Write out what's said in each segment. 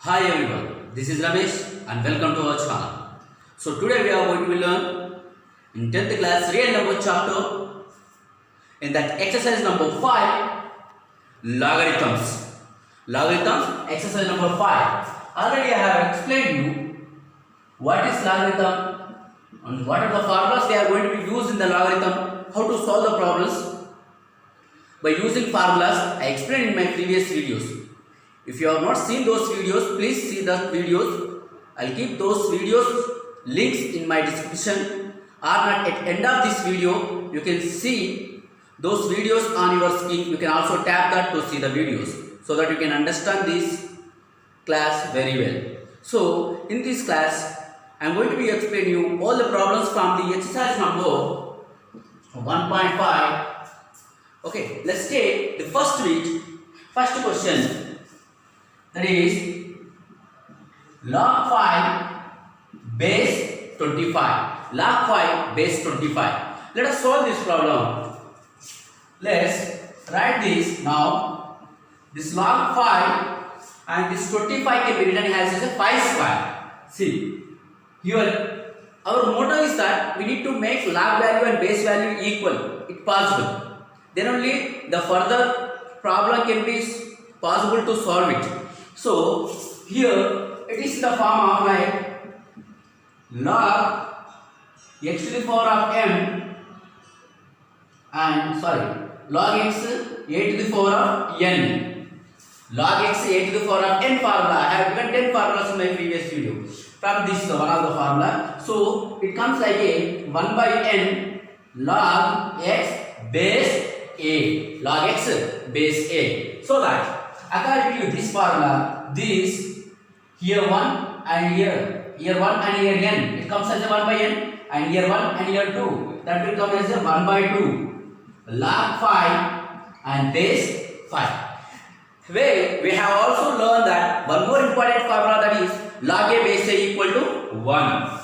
Hi everyone, this is Ramesh and welcome to our channel. So today we are going to learn in 10th class real number chapter in that exercise number 5 logarithms. Logarithms exercise number 5. Already I have explained you what is logarithm and what are the formulas they are going to be used in the logarithm, how to solve the problems. By using formulas I explained in my previous videos. If you have not seen those videos, please see the videos. I'll keep those videos links in my description, or not at end of this video you can see those videos on your screen. You can also tap that to see the videos so that you can understand this class very well. So in this class I am going to be explaining you all the problems from the exercise number 1.5. Okay, let's take the first question. That is log 5 base 25. Log 5 base 25. Let us solve this problem. Let's write this now. This log 5 and this 25 can be written as a 5 square. See, here our motto is that we need to make log value and base value equal if possible. Then only the further problem can be possible to solve it. So here it is in the form of like log x to the power of m and log x a to the power of n. Log x a to the power of n formula. I have given 10 formulas in my previous video. From this is one of the formula. So it comes like a 1 by n log x base a. Log x base a. So that according to this formula, this here 1 and here 1 and here n, it comes as a 1 by n, and here 1 and here 2, that will come as a 1 by 2 log 5 and base 5. Where we have also learned that one more important formula, that is log a base a equal to 1.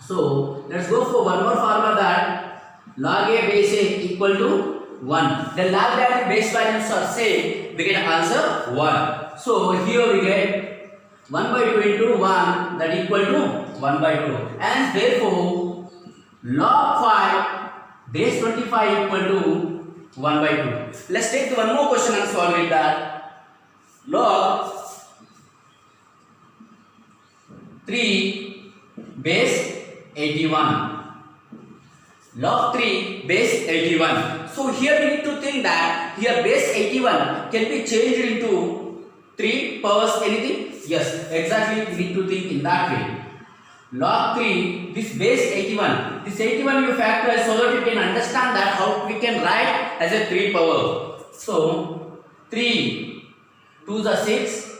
So let's go for one more formula, that log a base a equal to 1. The log value base values are same, we get answer 1. So here we get 1 by 2 into 1, that equal to 1 by 2. And therefore log 5 base 25 equal to 1 by 2. Let's take one more question and solve it, that log 3 base 81. Log 3 base 81. So here we need to think that here base 81 can be changed into 3 powers anything? Yes, exactly, we need to think in that way. Log 3, this base 81, this 81 you factorize so that you can understand that how we can write as a 3 power. So 3 2s are 6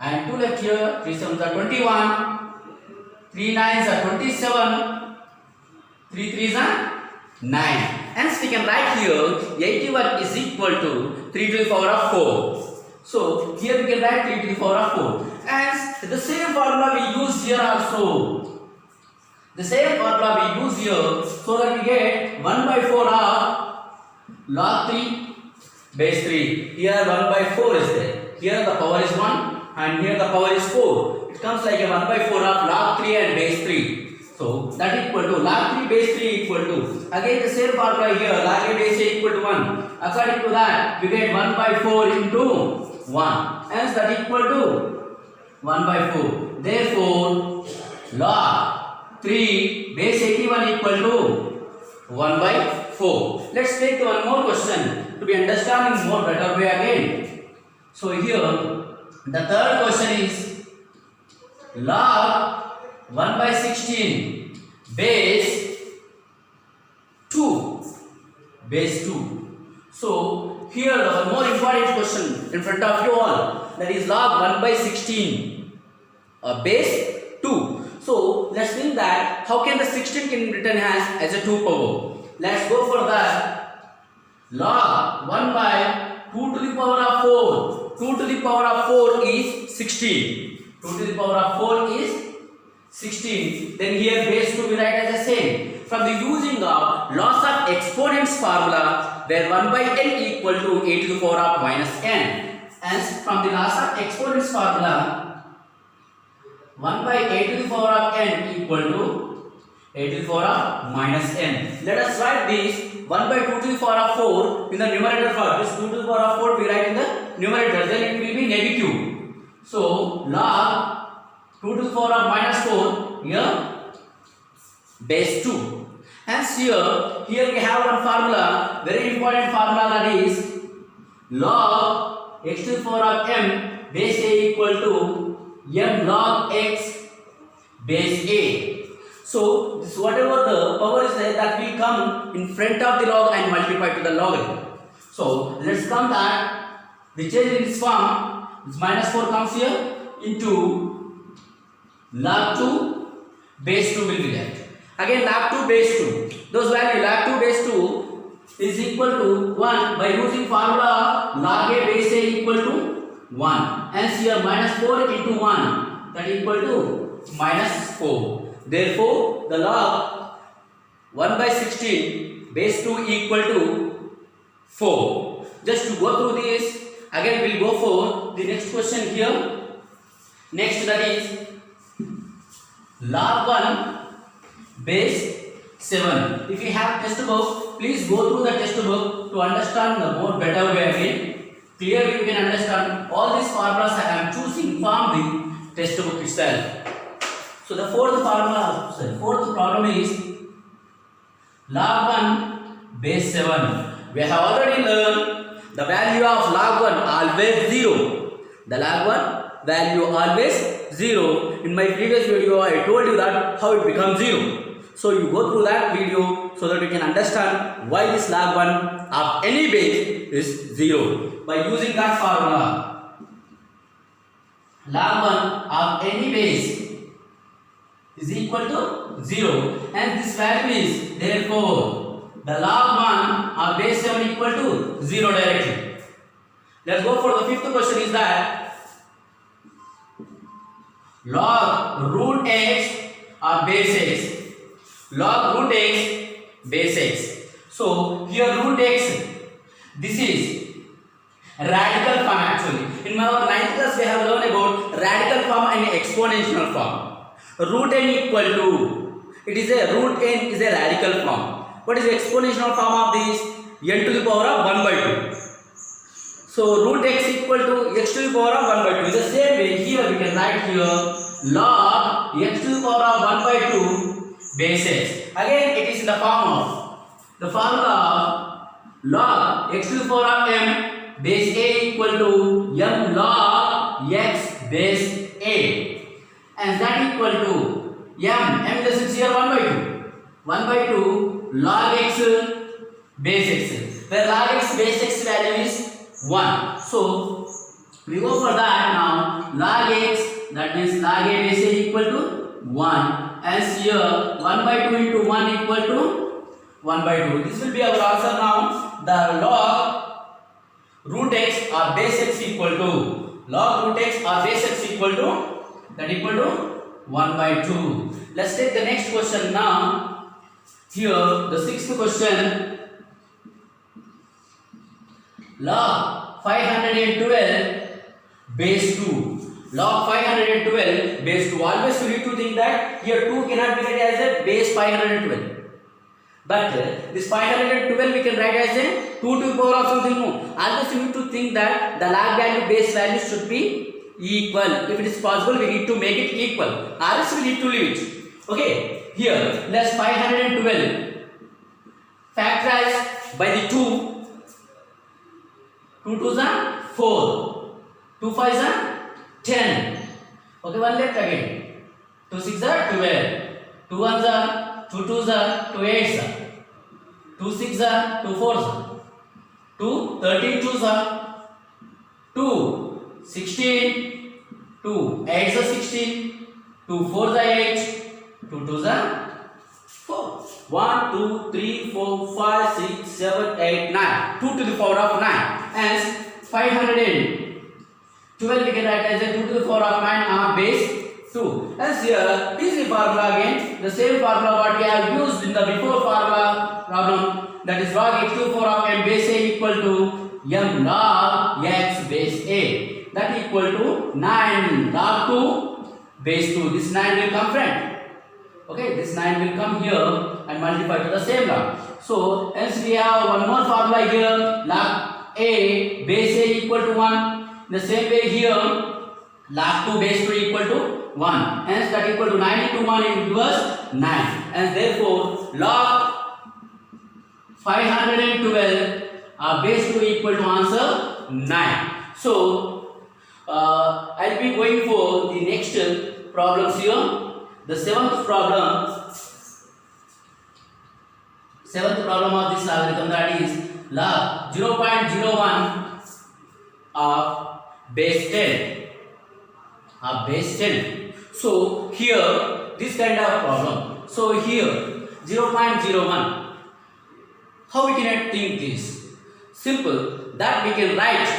and 2 left here, 3 7s are 21, 3 9s are 27, 3 3s are 9. Hence we can write here 81 is equal to 3 to the power of 4. So here we can write 3 to the power of 4. And the same formula we use here also. The same formula we use here, so that we get 1 by 4 of log 3 base 3. Here 1 by 4 is there. Here the power is 1 and here the power is 4. It comes like a 1 by 4 of log 3 and base 3. So that equal to log 3 base 3 equal to, again the same formula here, log a base a equal to 1. According to that we get 1 by 4 into 1. Hence that equal to 1 by 4. Therefore log 3 base 81 equal to 1 by 4. Let's take one more question to be understanding more better way again. So here the third question is log 1 by 16 base 2 base 2. So here the more important question in front of you all, that is log 1 by 16 base 2. So let's think that how can the 16 can be written as a 2 power. Let's go for that. Log 1 by 2 to the power of 4. 2 to the power of 4 is 16. 2 to the power of 4 is 16. Then here base 2 we write as the same. From the using of loss of exponents formula, where 1 by n equal to a to the power of minus n. And from the last of exponents formula, 1 by a to the power of n equal to a to the power of minus n. Let us write this 1 by 2 to the power of 4 in the numerator form. This 2 to the power of 4 we write in the numerator, then it will be negative. So log 2 to the power of minus 4 here base 2. Hence here we have one formula, very important formula, that is log x to the power of m base a equal to m log x base a. So this whatever the power is there, that will come in front of the log and multiply to the logarithm. So let's come that the change in this form, this minus 4 comes here into log 2 base 2 will be there. Again log 2 base 2. Those value log 2 base 2 is equal to 1 by using formula log a base a equal to 1. Hence here minus 4 into 1, that equal to minus 4. Therefore the log 1 by 16 base 2 equal to 4. Just to go through this, again we will go for the next question here. Next, that is log 1 base 7. If you have test book, please go through the test book to understand the more better way again. Clearly you can understand all these formulas I am choosing from the test book itself. So the fourth problem is log 1 base 7. We have already learned the value of log 1 always 0. The log 1 value always 0. In my previous video I told you that how it becomes 0. So you go through that video so that you can understand why this log 1 of any base is 0. By using that formula, log 1 of any base is equal to 0, and this value is, therefore the log 1 of base 7 equal to 0 directly. Let's go for the fifth question, is that log root x of base x. Log root x base x. So here root x, this is radical form actually. In our 9th class we have learned about radical form and exponential form. Root n equal to, it is a root n is a radical form. What is the exponential form of this? N to the power of 1 by 2. So root x equal to x to the power of 1 by 2. In the same way here we can write here log x to the power of 1 by 2 base x. Again it is in the form of the formula log x to the power of m base a equal to m log x base a, and that equal to m is the sense here 1 by 2. 1 by 2 log x base x, where log x base x value is 1. So we go for that now. Log x, that means log a base a equal to 1. As here 1 by 2 into 1 equal to 1 by 2. This will be our answer now. The log root x or base x equal to log root x or base x equal to, that equal to 1 by 2. Let's take the next question now. Here the sixth question, log 512 base 2. Log 512 base 2. Always you need to think that here 2 cannot be written as a base 512. But this 512 we can write as a 2 to the power of something. No. Always you need to think that the log value base value should be equal. If it is possible, we need to make it equal. Or else we need to leave it. Okay. Here, let's 512 factorize by the 2. 2 2s are 4. 2 5s are 10. Okay, one left again. 2 6s are 12. 2 1s are 2 2s are 2 8s are 2 6s are 2 4s are 2 13 2s are 2 16 2 8s are 16 2 4s are 8 2 2s are 4. 1 2 3 4 5 6 7 8 9. 2 to the power of 9. As 512 we can write as a 2 to the power of 9 of base 2. As here is the formula again, the same formula what we have used in the before formula problem, that is log x to the power of m base a equal to m log x base a, that equal to 9 log 2 base 2. This 9 will come, friend. Okay, this 9 will come here and multiply to the same log. So hence we have one more formula here, log a base a equal to 1. The same way here, log 2 base 2 equal to 1. Hence that equal to 9 into 1 it will give us 9. And therefore log 512 base 2 equal to answer 9. So I'll be going for the next problems here. The seventh problem of this logarithm, that is log 0.01 of base 10. So here this kind of problem. So here 0.01. How we can think this? Simple, that we can write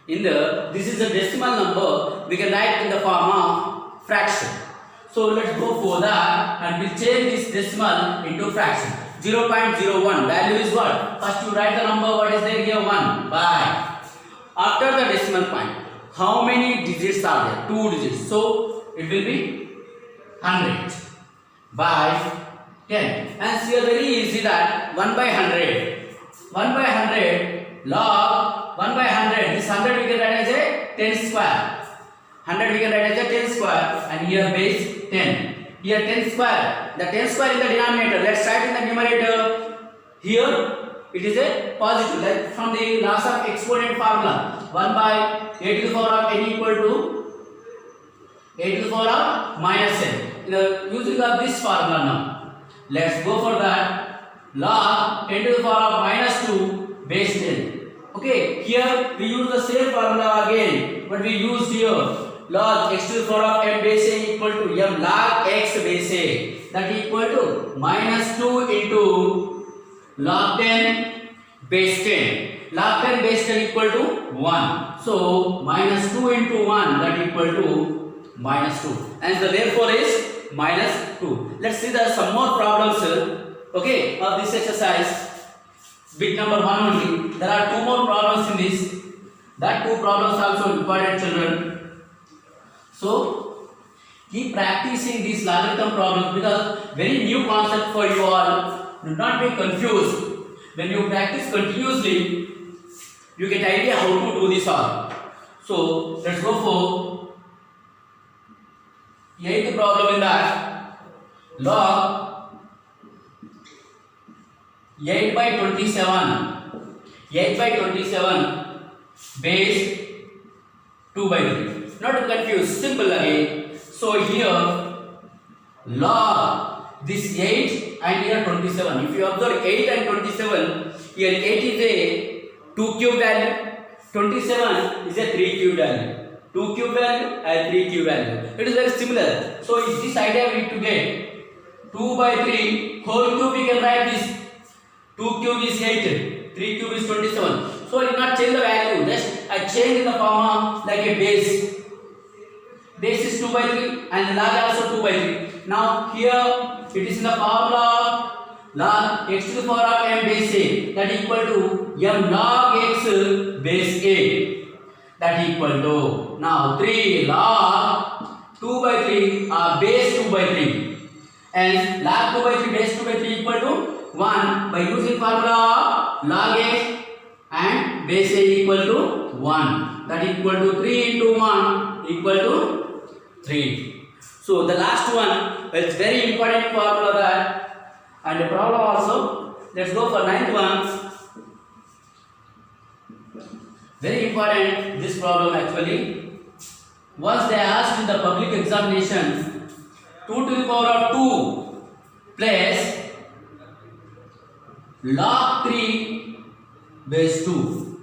in the, this is a decimal number, we can write in the form of fraction. So let's go for that and we'll change this decimal into fraction. 0.01 value is what? First you write the number, what is there here? 1 by. After the decimal point, how many digits are there? 2 digits. So it will be 100 by 10. And here very easy, that 1 by 100. 1 by 100 log 1 by 100. This 100 we can write as a 10 square. 100 we can write as a 10 square, and here base 10. Here 10 square. The 10 square in the denominator. Let's write in the numerator. Here it is a positive, like from the laws of exponent formula. 1 by a to the power of n equal to a to the power of minus n. Using of this formula now. Let's go for that. Log 10 to the power of minus 2 base 10. Okay, here we use the same formula again, but we used here log x to the power of m base a equal to m log x base a, that equal to minus 2 into log 10 base 10. Log 10 base 10 equal to 1. So minus 2 into 1, that equal to minus 2. And the therefore is minus 2. Let's see there are some more problems, okay, of this exercise. Bit number 1 only. There are 2 more problems in this. That 2 problems also important, children. So keep practicing these logarithm problems, because very new concept for you all. Do not be confused. When you practice continuously, you get idea how to do this all. So let's go for 8th problem in that. Log 8 by 27. 8 by 27 base 2 by 3. Not to confuse, simple again. So here log this 8 and here 27. If you observe 8 and 27, here 8 is a 2 cube value, 27 is a 3 cube value. 2 cube value and 3 cube value. It is very similar. So this idea we need to get 2 by 3 whole cube, we can write this. 2 cube is 8, 3 cube is 27. So I did not change the value, just I change in the form of like a base. Base is 2 by 3 and log also 2 by 3. Now here it is in the formula of log x to the power of m base a, that equal to m log x base a, that equal to, now 3 log 2 by 3 base 2 by 3, and log 2 by 3 base 2 by 3 equal to 1 by using formula of log x and base a equal to 1, that equal to 3 into 1 equal to 3. So the last one is very important formula that, and the problem also. Let's go for 9th one. Very important this problem actually. Once they asked in the public examination 2 to the power of 2 plus log 3 base 2.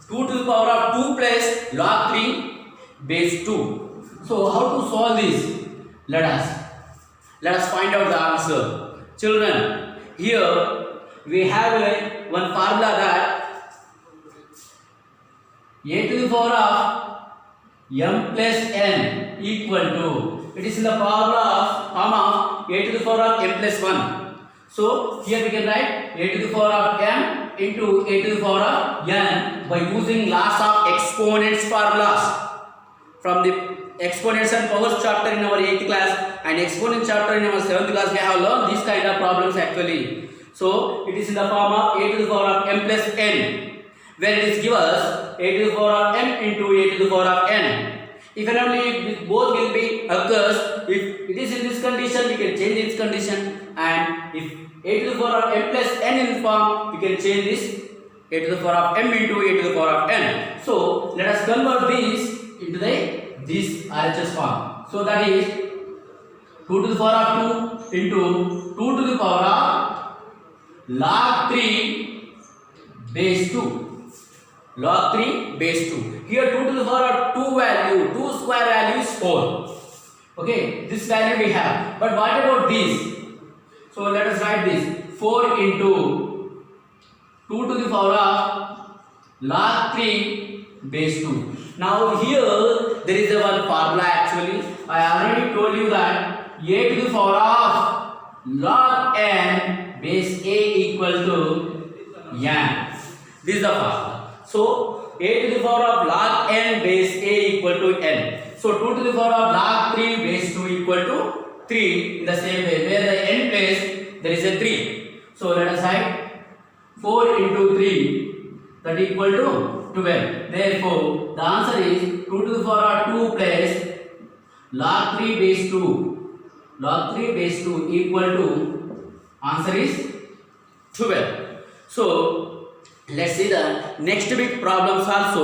2 to the power of 2 plus log 3 base 2. So how to solve this? Let us find out the answer. Children, here we have one formula that a to the power of m plus n equal to, it is in the formula of a to the power of m plus 1. So here we can write a to the power of m into a to the power of n by using laws of exponents formulas from the exponents and powers chapter in our 8th class and exponent chapter in our 7th class. We have learned these kind of problems actually. So it is in the form of a to the power of m plus n, where it is give us a to the power of m into a to the power of n. If and only if both will be occurs, if it is in this condition, we can change its condition, and if a to the power of m plus n in form, we can change this a to the power of m into a to the power of n. So let us convert these into this RHS form. So that is 2 to the power of 2 into 2 to the power of log 3 base 2. Log 3 base 2. Here 2 to the power of 2 value, 2 square value is 4. Okay, this value we have. But what about this? So let us write this. 4 into 2 to the power of log 3 base 2. Now here there is a one formula actually. I already told you that a to the power of log n base a equal to n. This is the formula. So a to the power of log n base a equal to n. So 2 to the power of log 3 base 2 equal to 3 in the same way. Where the n place there is a 3. So let us write 4 into 3 that equal to 12. Therefore the answer is 2 to the power of 2 plus log 3 base 2. Log 3 base 2 equal to answer is 12. So let's see the next bit problems also.